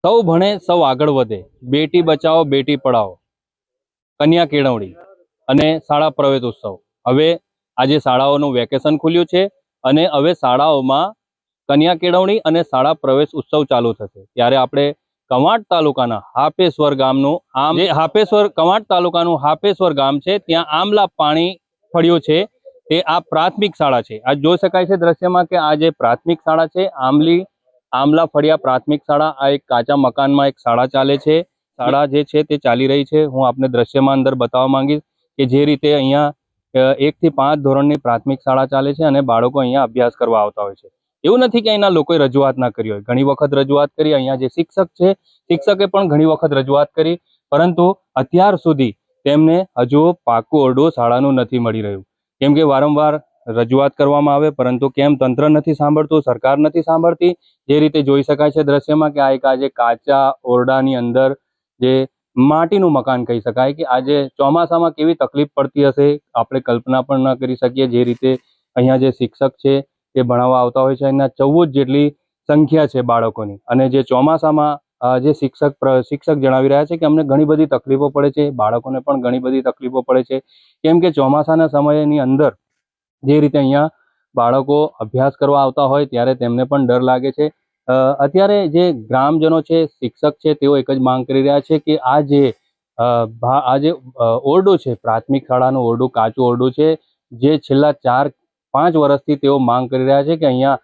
સૌ ભણે સૌ આગળ વધે, બેટી બચાવો બેટી પઢાઓ, કન્યા કેળવણી અને શાળા પ્રવેશ ઉત્સવ. હવે આજે શાળાઓનું વેકેશન ખુલ્યું છે અને હવે શાળાઓમાં કન્યા કેળવણી અને શાળા પ્રવેશ ઉત્સવ ચાલુ થશે. ત્યારે આપણે કવાંટ તાલુકાના હાપેશ્વર ગામનું કવાંટ તાલુકાનું હાપેશ્વર ગામ છે, ત્યાં આમલા પાણી ફળ્યો છે. તે આ પ્રાથમિક શાળા છે. આ જોઈ શકાય છે દ્રશ્યમાં કે આ જે પ્રાથમિક શાળા છે, આમલા ફળિયા પ્રાથમિક શાળા, આ એક કાચા મકાનમાં એક શાળા ચાલે છે. શાળા જે છે તે ચાલી રહી છે. હું આપને દ્રશ્યમાં અંદર બતાવવા માંગીશ કે જે રીતે અહીંયા 1 થી 5 ધોરણની પ્રાથમિક શાળા ચાલે છે અને બાળકો અહીંયા અભ્યાસ કરવા આવતા હોય છે. એવું નથી કે અહીંના લોકોએ રજૂઆત ના કરી હોય, ઘણી વખત રજૂઆત કરી. અહીંયા જે શિક્ષક છે, શિક્ષકે પણ ઘણી વખત રજૂઆત કરી, પરંતુ અત્યાર સુધી તેમને હજુ પાકું ઓરડું શાળાનું નથી મળી રહ્યું. કેમ કે વારંવાર રજૂઆત કરવામાં આવે, પરંતુ કેમ તંત્ર નથી સાંભળતું, સરકાર નથી સાંભળતી. જે રીતે જોઈ શકાય છે દ્રશ્યમાં કે આ એક આજે કાચા ઓરડાની અંદર જે માટીનું મકાન કહી શકાય કે આજે ચોમાસામાં કેવી તકલીફ પડતી હશે આપણે કલ્પના પણ ન કરી શકીએ. જે રીતે અહીંયા જે શિક્ષક છે એ ભણાવવા આવતા હોય છે, એના 14 જેટલી સંખ્યા છે બાળકોની, અને જે ચોમાસામાં જે શિક્ષક જણાવી રહ્યા છે કે અમને ઘણી બધી તકલીફો પડે છે, બાળકોને પણ ઘણી બધી તકલીફો પડે છે. કેમ કે ચોમાસાના સમયની અંદર જે રીતે અહીંયા બાળકો અભ્યાસ કરવા આવતા હોય ત્યારે તેમને પણ ડર લાગે છે. અત્યારે જે ગ્રામજનો છે, શિક્ષક છે, તેઓ એક જ માંગ કરી રહ્યા છે કે આ જે ઓરડો છે, પ્રાથમિક શાળાનું ઓરડું, કાચું ઓરડું છે, જે છેલ્લા 4-5 વર્ષથી તેઓ માંગ કરી રહ્યા છે કે અહીંયા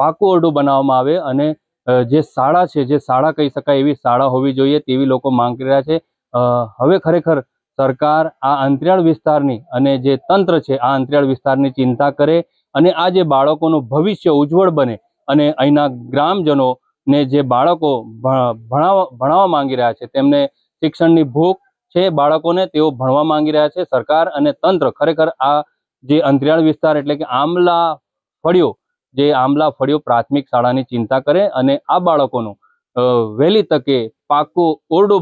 પાકું ઓરડું બનાવવામાં આવે અને જે શાળા છે, જે શાળા કહી શકાય એવી શાળા હોવી જોઈએ, તેવી લોકો માંગ કરી રહ્યા છે. હવે ખરેખર સરકાર આ અંતરિયાળ વિસ્તારની અને જે તંત્ર છે આ અંતરિયાળ વિસ્તારની ચિંતા કરે અને આ જે બાળકોનું ભવિષ્ય ઉજ્જવળ બને અને અહીંના ગ્રામજનોને જે બાળકો ભણાવવા માંગી રહ્યા છે, તેમને શિક્ષણની ભૂખ છે બાળકોને, તેઓ ભણવા માંગી રહ્યા છે. સરકાર અને તંત્ર ખરેખર આ જે અંતરિયાળ વિસ્તાર એટલે કે આમલા ફળિયો પ્રાથમિક શાળાની ચિંતા કરે અને આ બાળકોનું વહેલી તકે પાકું ઓરડું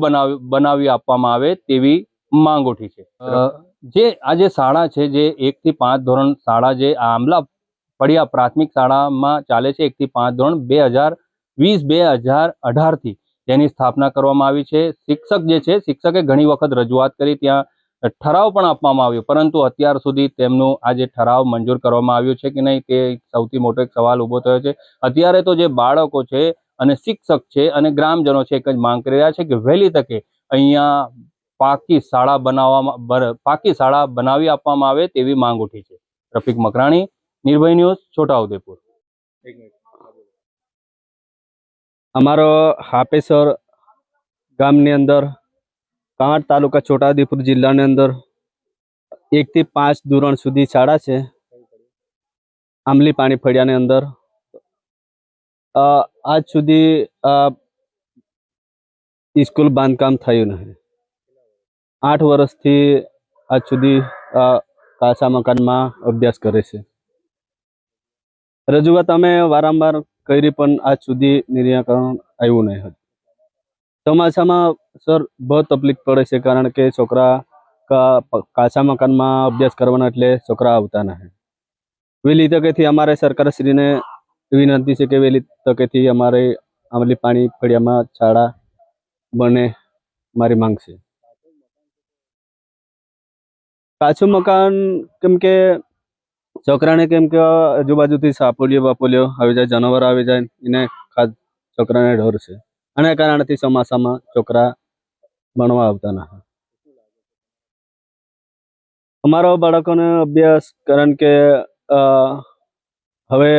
બનાવી આપવામાં આવે તેવી માંગ ઉઠી છે. જે આ જે શાળા છે, જે 1 થી 5 ધોરણ શાળા જે આમલા ફળિયા પ્રાથમિક શાળામાં ચાલે છે, 1 થી 5 ધોરણ 2020-2018 થી તેની સ્થાપના કરવામાં આવી છે. શિક્ષક જે છે, શિક્ષકે ઘણી વખત રજૂઆત કરી, ત્યાં ઠરાવ પણ આપવામાં આવ્યો, પરંતુ અત્યાર સુધી તેમનું આ જે ઠરાવ મંજૂર કરવામાં આવ્યો છે કે નહીં તે સૌથી મોટો એક સવાલ ઊભો થયો છે. અત્યારે તો જે બાળકો છે અને શિક્ષક છે અને ગ્રામજનો છે એક જ માંગ કરી રહ્યા છે કે વહેલી તકે અહીંયા પાકી શાળા બનાવી આપવામાં આવે તેવી માંગ ઉઠી છે. રફીક મકરાણી, નિર્ભય ન્યૂઝ, છોટાઉદેપુર. અમારો હાપેશ્વર ગામની અંદર કવાંટ તાલુકા છોટાઉદેપુર જિલ્લાની અંદર 1 થી 5 ધોરણ સુધી શાળા છે. આમલી પાણી ફળિયાની અંદર આજ સુધી સ્કૂલ બાંધકામ થયું નહીં. 8 વર્ષથી આજ સુધી કાચા મકાનમાં અભ્યાસ કરે છે. રજૂઆત અમે વારંવાર કરી પણ આજ સુધી નિરાકરણ આવ્યું નહીં. ચોમાસામાં સર બહુ તકલીફ પડે છે, કારણ કે છોકરા કાચા મકાનમાં અભ્યાસ કરવાના એટલે છોકરા આવતા નહીં. વહેલી તકેથી અમારે સરકારશ્રીને વિનંતી છે કે વહેલી તકેથી અમારે આમલી પાણી ફળિયામાં શાળા બને, મારી માંગ છે. કાચું મકાન કેમ કે છોકરાને કેમ કે આજુબાજુથી સાપોલિયો બાપોલિયો આવી જાય, જાનવર આવી જાય, એને છોકરાને ડર છે. આના કારણથી ચોમાસામાં છોકરા ભણવા આવતા નથી. અમારો બાળકોનો અભ્યાસ, કારણ કે હવે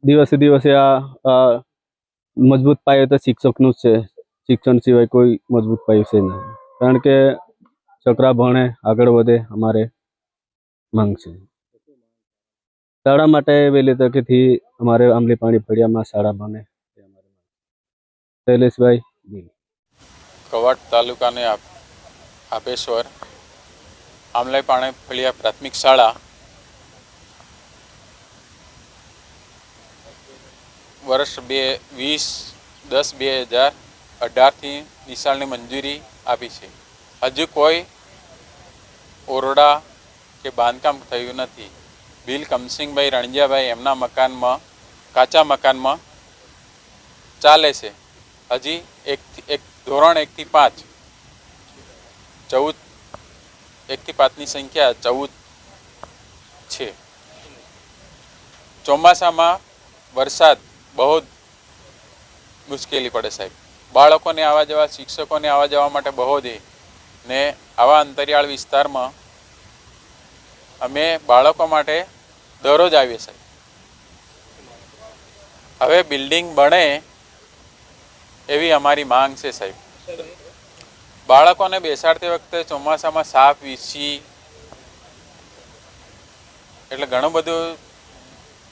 દિવસે દિવસે આ મજબૂત પાયો તો શિક્ષકનું જ છે. શિક્ષણ સિવાય કોઈ મજબૂત પાયો છે નહીં, કારણ કે છોકરા ભણે આગળ વધે, અમારે માંગ છે. શાળા માટે વહેલી તકેથી અમારે આમલી પાણી ફળિયામાં શાળા બને. શૈલેષભાઈ, કવાંટ તાલુકાને હાપેશ્વર આમલા પાણી ફળિયા પ્રાથમિક શાળા વર્ષ 2010-2018થી નિશાળની મંજૂરી આપી છે. હજુ કોઈ ઓરડા કે બાંધકામ થયું નથી. બિલ કમસિંગભાઈ રણજીયાભાઈ એમના મકાનમાં, કાચા મકાનમાં ચાલે છે. હજી એક ધોરણ 1 થી 5 14 1 થી 5ની સંખ્યા 14 છે. ચોમાસામાં વરસાદ બહુ મુશ્કેલી પડે સાહેબ. બાળકોને આવવા જવા, શિક્ષકોને આવવા જવા માટે બહુ જ ને આવા અંતરિયાળ વિસ્તારમાં અમે બાળકો માટે દરરોજ આવીએ સાહેબ. હવે બિલ્ડિંગ બને એવી અમારી માંગ છે સાહેબ. બાળકોને બેસાડતી વખતે ચોમાસામાં સાપ, વીછી એટલે ઘણું બધું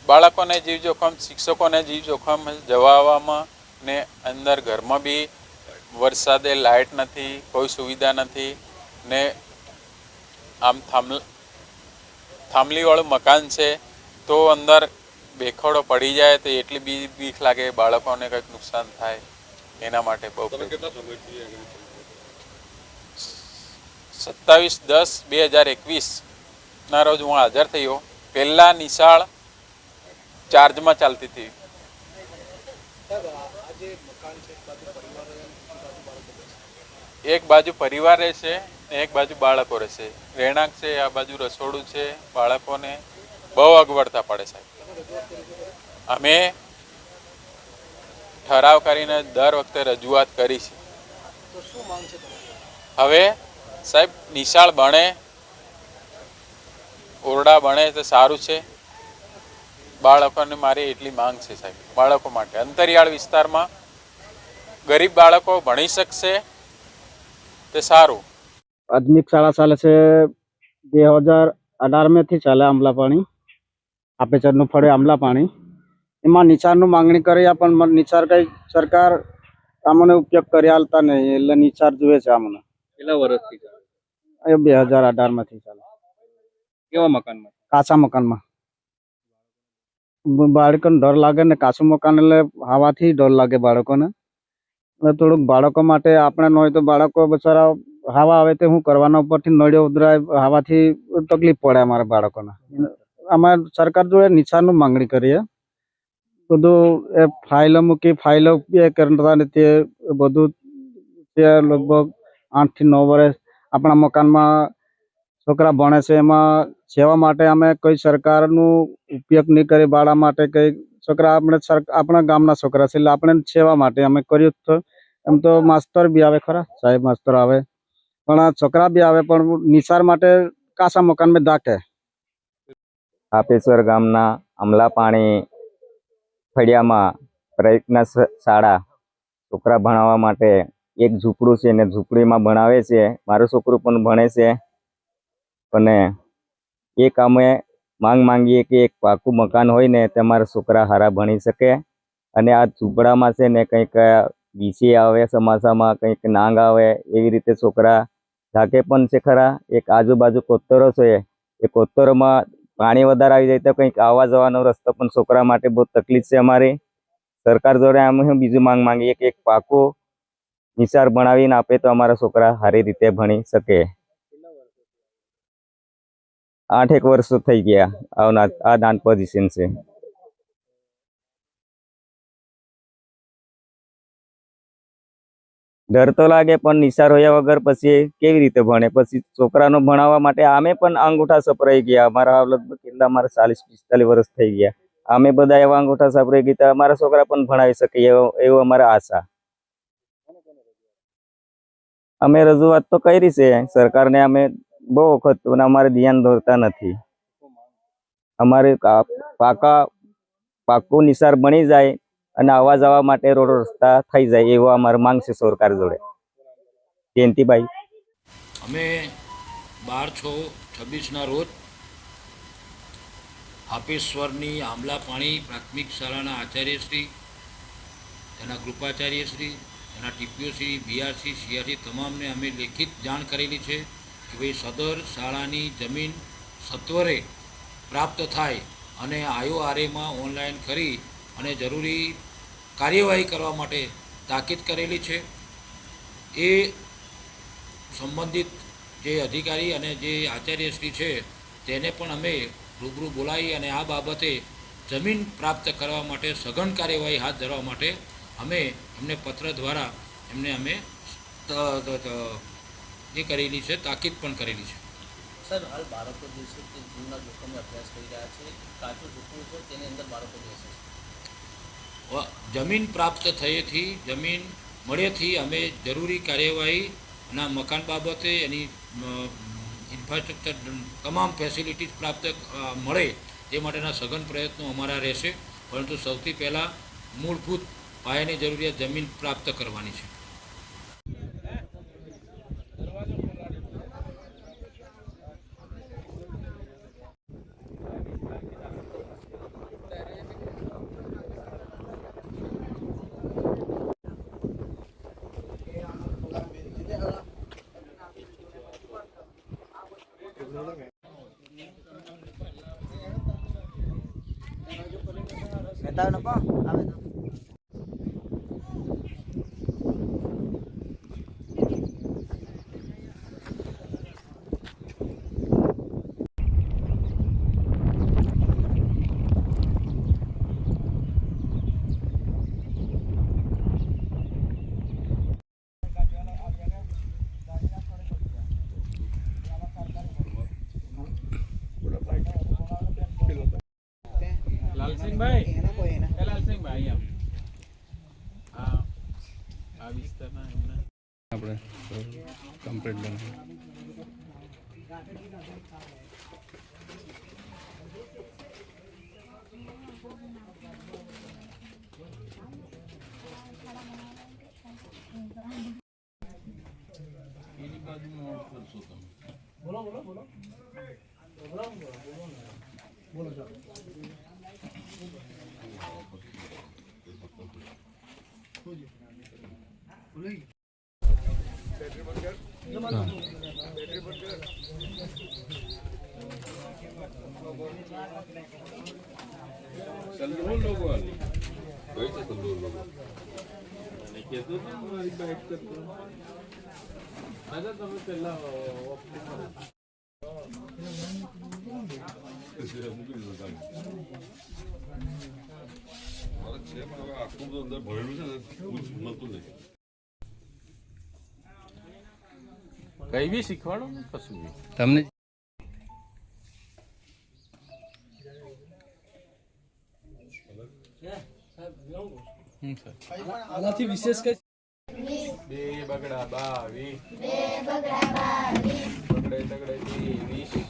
બાળકોને જીવ જોખમ, શિક્ષકોને જીવ જોખમ જવા આવવામાં ને અંદર ઘરમાં બી વરસાદે લાઇટ નથી, કોઈ સુવિધા નથી ને આમ થાંભલીવાળું મકાન છે તો અંદર બેખડો પડી જાય તો એટલી બીક લાગે, બાળકોને કંઈક નુકસાન થાય એના માટે બહુ 27/10/2021 રોજ હું હાજર થયો. પહેલાં નિશાળ ચાર્જમાં ચાલતી હતી. એક બાજુ પરિવાર રહેશે ને એક બાજુ બાળકો રહેશે. રહેણાંક છે, આ બાજુ રસોડું છે. બાળકોને બહુ અગવડતા પડે સાહેબ. અમે ઠરાવ કરીને દર વખતે રજૂઆત કરી છે. હવે સાહેબ નિશાળ બને, ઓરડા બને તો સારું છે. બાળકોને મારી એટલી માંગ છે સાહેબ. બાળકો માટે અંતરિયાળ વિસ્તારમાં ગરીબ બાળકો ભણી શકશે તે સારું. પ્રાથમિક શાળા ચાલે છે 2018 થી ચાલે આમલા પાણી, આપેચરનું ફળે આમલા પાણી. એમાં નિચારનું માંગણી કરી પણ નિચાર કઈ સરકાર અમને ઉપયોગ કરી આલતા નહીં, એટલે નિચાર જોઈએ છે અમને. કેટલા વર્ષથી ચાલે? એ 2018 માંથી ચાલે. કેવા મકાનમાં? કાચા મકાનમાં. બાળકોને ડર લાગે ને, કાચું મકાન એટલે હવાથી ડર લાગે બાળકોને. એટલે થોડુંક બાળકો માટે આપણે ન હોય તો બાળકો બચારા હવા આવે તે શું કરવાના, ઉપરથી નળિયો ઉધરાય, હવાથી તકલીફ પડે અમારા બાળકોને. અમે સરકાર જોડે નિચારનું માંગણી કરીએ. બધું એ ફાઇલો મૂકી, ફાઇલો કરતા ને તે બધું તે લગભગ 8 થી 9 વર્ષ આપણા મકાનમાં છોકરા ભણે છે. એમાં સેવા માટે અમે કોઈ સરકારનું ઉપયોગ નહીં કરી. બાળા માટે કંઈ છોકરા આપણા ગામના છોકરા છે એટલે આપણે સેવા માટે અમે કર્યું. તો એમ તો માસ્તર બી આવે ખરા, સાહેબ માસ્તર આવે, પણ આ છોકરા બી આવે, પણ નિસાર માટે કાચા મકાનમાં દાખે. આપેશ્વર ગામના આમલા પાણી ફળિયામાં પ્રયત્ન શાળા છોકરા ભણાવવા માટે એક ઝૂંપડું છે ને ઝૂંપડીમાં ભણાવે છે. મારું છોકરું પણ ભણે છે. અને એક અમે માંગીએ કે એક પાકું મકાન હોય ને તમારા છોકરા સારા ભણી શકે. અને આ ઝૂંપડામાં છે ને કંઈક વીછી આવે, ચોમાસામાં કંઈક નાંગ આવે, એવી રીતે છોકરા ઢાકે પણ છે ખરા. એક આજુબાજુ કોતરો છે, એ કોતરોમાં પાણી વધારે આવી જાય તો કંઈક આવવા જવાનો રસ્તો પણ છોકરા માટે બહુ તકલીફ છે અમારી. સરકાર જોડે અમે બીજું માંગીએ કે એક પાકું નિશાળ ભણાવીને આપે તો અમારા છોકરા સારી રીતે ભણી શકે. 8 વર્ષો થઈ ગયા આ નાન પોઝિશન છે. ડર તો લાગે પણ નિશાળ હોયા વગર પછી કેવી રીતે ભણે? પછી છોકરાનો ભણાવવા માટે અમે પણ અંગૂઠા સપરાઈ ગયા. અમારા લગભગ કેટલા, અમારા 40-45 વર્ષ થઈ ગયા. અમે બધા એવા અંગૂઠા સપરાઈ ગયા, અમારા છોકરા પણ ભણાવી શકે એવું અમારા આશા. અમે રજૂઆત તો કરી છે સરકારને, અમે બહુ વખત, પણ અમારે ધ્યાન દોરતા નથી. અમારે પાકું નિશાળ બની જાય અને આવવા જવા માટે રોડ રસ્તા થઈ જાય એવો અમારે માંગ છે સરકાર જોડે. જયંતિભાઈ. અમે 12/6/26 રોજ આપેશ્વરની આમલા પાણી પ્રાથમિક શાળાના આચાર્યશ્રી, તેના ગૃપાચાર્યશ્રી, તેના ટીપીઓશ્રી, બીઆરસી, સીઆરસી તમામને અમે લેખિત જાણ કરેલી છે કે ભાઈ સદર શાળાની જમીન સત્વરે પ્રાપ્ત થાય અને IORAમાં ઓનલાઈન કરી અને જરૂરી કાર્યવાહી કરવા માટે તાકીદ કરેલી છે. એ સંબંધિત જે અધિકારી અને જે આચાર્યશ્રી છે તેને પણ અમે રૂબરૂ બોલાવી અને આ બાબતે જમીન પ્રાપ્ત કરવા માટે સઘન કાર્યવાહી હાથ ધરવા માટે અમે એમને પત્ર દ્વારા એમને અમે એ કરેલી છે, તાકીદ પણ કરેલી છે. સર, હાલ બાળકો જે છે તે જીવના જોખમે અભ્યાસ કરી રહ્યા છે. કાચું ઝૂંપડું છે, તેની અંદર બાળકો બેસે છે. જમીન પ્રાપ્ત થયેથી, જમીન મળેથી અમે જરૂરી કાર્યવાહીના મકાન બાબતે એની ઇન્ફ્રાસ્ટ્રક્ચર તમામ ફેસિલિટીઝ પ્રાપ્ત મળે તે માટેના સઘન પ્રયત્નો અમારા રહેશે. પરંતુ સૌથી પહેલાં મૂળભૂત પાયાની જરૂરિયાત જમીન પ્રાપ્ત કરવાની છે. લાલસિંહભાઈ આ વિસ્તારના એમના આપણે કમ્પ્લીટ બનાવીએ. એની બાજુમાં ઓફ કરશો તમે. તંદુર લોકો વાલી કઈ છે તંદુર લોકો અને કહેતો ને મારી બાઇક કરતો દાદા તમે પહેલા આખું અંદર ભરેલું છે ને મળતું નહીં. કઈ બી શીખવાડો ને કશું બી તમને આનાથી વિશેષ કઈ બે બગડા 22 બગડે તગડે 20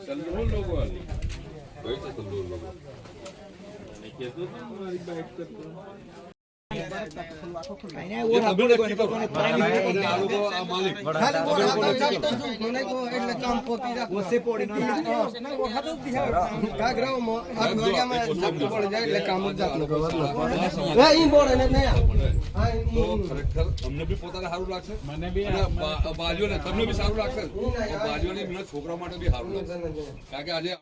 તંદુર લોકો વાલી કઈ છે તંદુર લોકો અને કહેતો ને મારી બાઇક કરતો અમને બી પોતાને સારું લાગશે, મને બી બાજુને તમને બી સારું લાગશે, બાજુની છોકરા માટે બી સારું લાગશે. કારણ કે આજે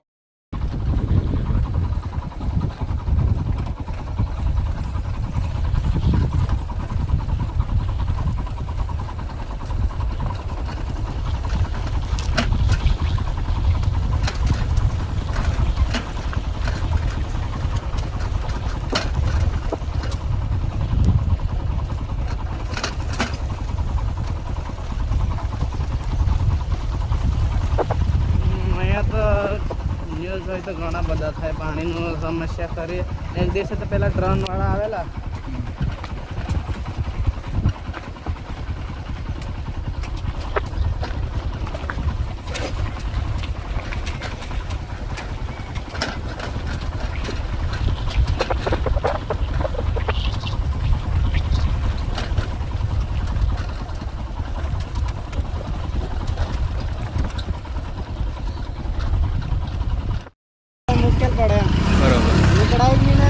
તો ઘણા બધા થાય પાણીનું સમસ્યા કરી. એક દિવસે તો પેલા ડ્રોન વાળા આવેલા મુશ્કેલ પડે. બરોબર. નીકળાય જ નહીં ને.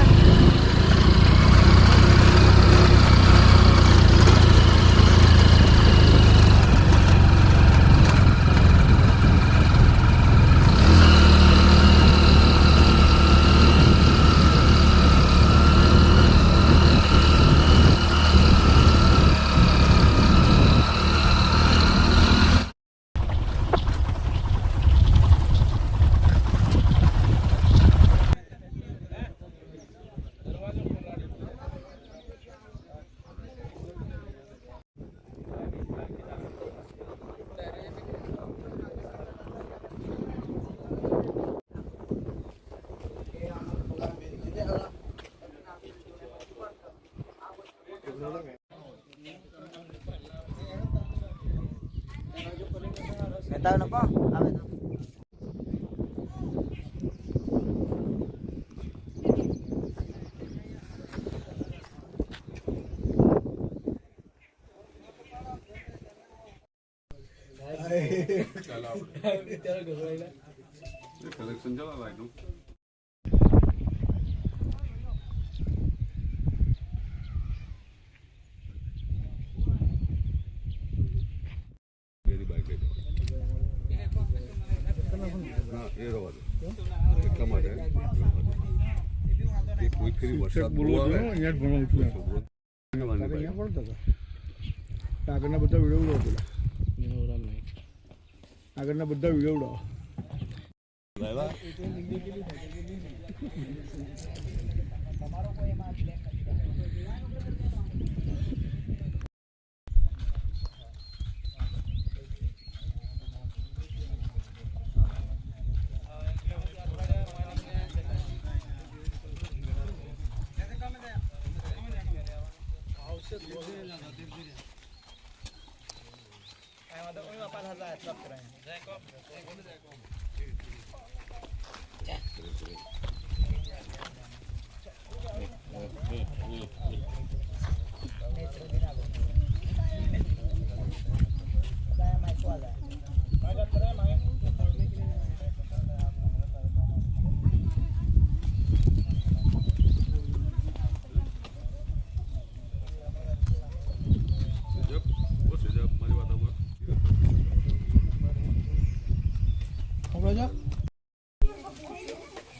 બતાવે ને પણ આવે તો કલેક્શન ચલાવાય નું એ રવા દો એટલા માટે કોઈ ફરી વરસાદ આગળના બધા વિડીયો ઉડાવો આગળના બધા વિડીયો ઉડાવો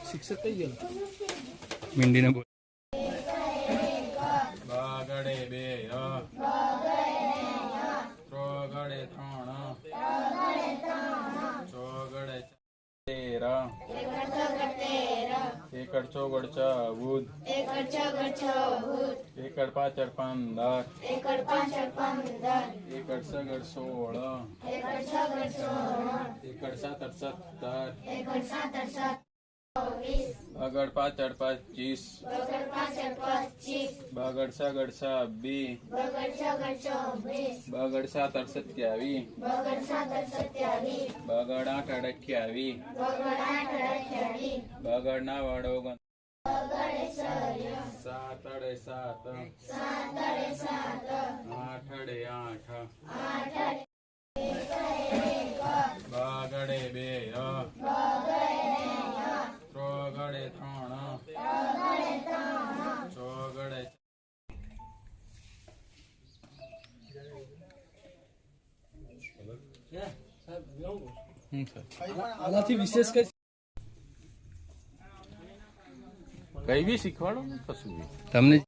શિક્ષક કઈ ગયેલો મીંડીને બોલ બગડે બે ત્રોગડે ત્રણ ચોગડે તેર એકડ ચોગડ ચૌદ એકડ પાછળ 15 એકડ સગડ 16 એકડ 17 બગડ પાછળ 25 બગડ સગડ 26 બગડ 7 27 બગડ 8 28 બગડ ના વાળો 7 અડે 7 8 અડે 8 બગડે 2 ત્રોગડે 3 ચોગડે આનાથી વિશેષ કઈ કઈ બી શીખવાડો ને કશું બી તમને